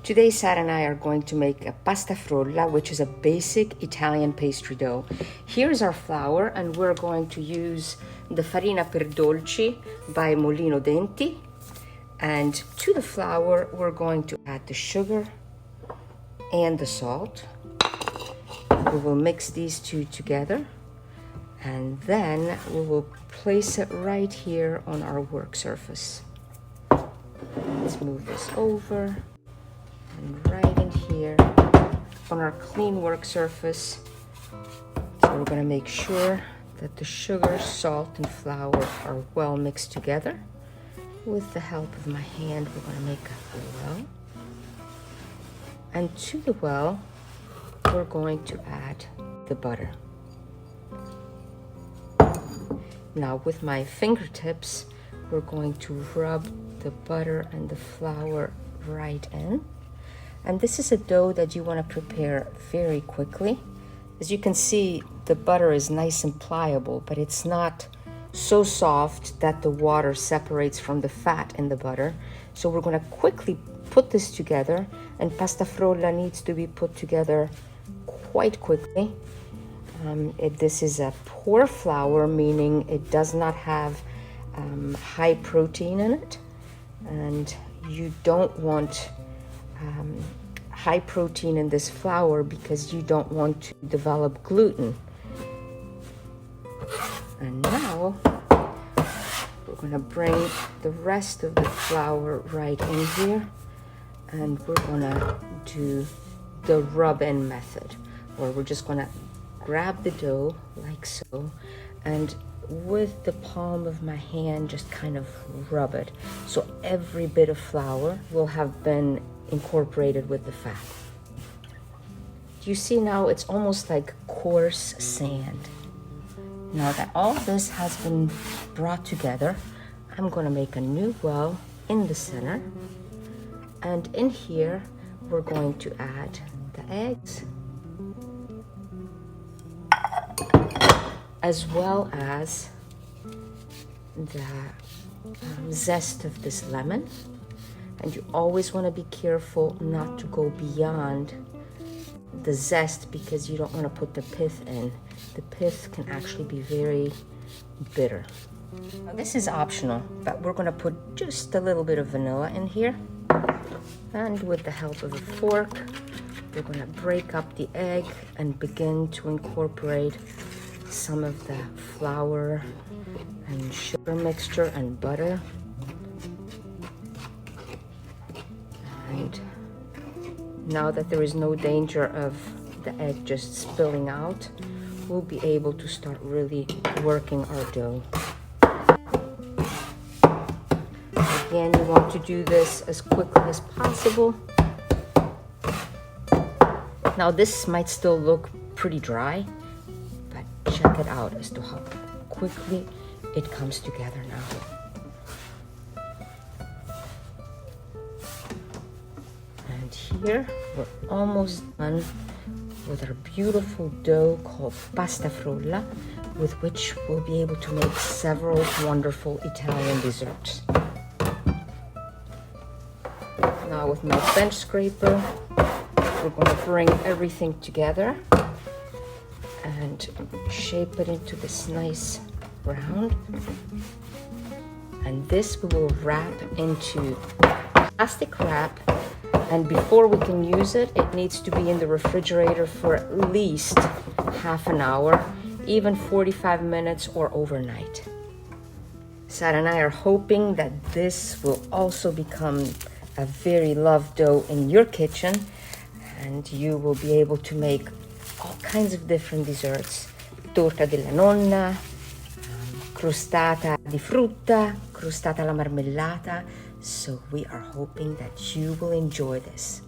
Today, Sara and I are going to make a pasta frolla, which is a basic Italian pastry dough. Here's our flour, and we're going to use the farina per dolci by Molino Denti. And to the flour, we're going to add the sugar and the salt. We will mix these two together, and then we will place it right here on our work surface. Let's move this over. And right in here on our clean work surface. So we're going to make sure that the sugar, salt, and flour are well mixed together. With the help of my hand, we're going to make a well. And to the well, we're going to add the butter. Now with my fingertips, we're going to rub the butter and the flour right in. And this is a dough that you want to prepare very quickly. As you can see, the butter is nice and pliable, but it's not so soft that the water separates from the fat in the butter. So we're going to quickly put this together, and pasta frolla needs to be put together quite quickly. This is a poor flour, meaning it does not have high protein in it, and you don't want high protein in this flour because you don't want to develop gluten. And now we're going to bring the rest of the flour right in here, and we're going to do the rub-in method, where we're just going to grab the dough like so, and with the palm of my hand just kind of rub it, so every bit of flour will have been incorporated with the fat. You see now it's almost like coarse sand. Now that all this has been brought together, I'm going to make a new well in the center, and in here we're going to add the eggs as well as the zest of this lemon. And you always want to be careful not to go beyond the zest because you don't want to put the pith in. The pith can actually be very bitter. Now, this is optional, but we're going to put just a little bit of vanilla in here. And with the help of a fork, we're going to break up the egg and begin to incorporate some of the flour and sugar mixture and butter. And now that there is no danger of the egg just spilling out, we'll be able to start really working our dough. Again, you want to do this as quickly as possible. Now this might still look pretty dry, but check it out as to how quickly it comes together now. Here, we're almost done with our beautiful dough called pasta frolla, with which we'll be able to make several wonderful Italian desserts. Now with my bench scraper, we're going to bring everything together and shape it into this nice round. And this we will wrap into plastic wrap. And before we can use it, it needs to be in the refrigerator for at least half an hour, even 45 minutes or overnight. Sara and I are hoping that this will also become a very loved dough in your kitchen, and you will be able to make all kinds of different desserts. Torta della Nonna, crostata di frutta, crostata alla marmellata. So we are hoping that you will enjoy this.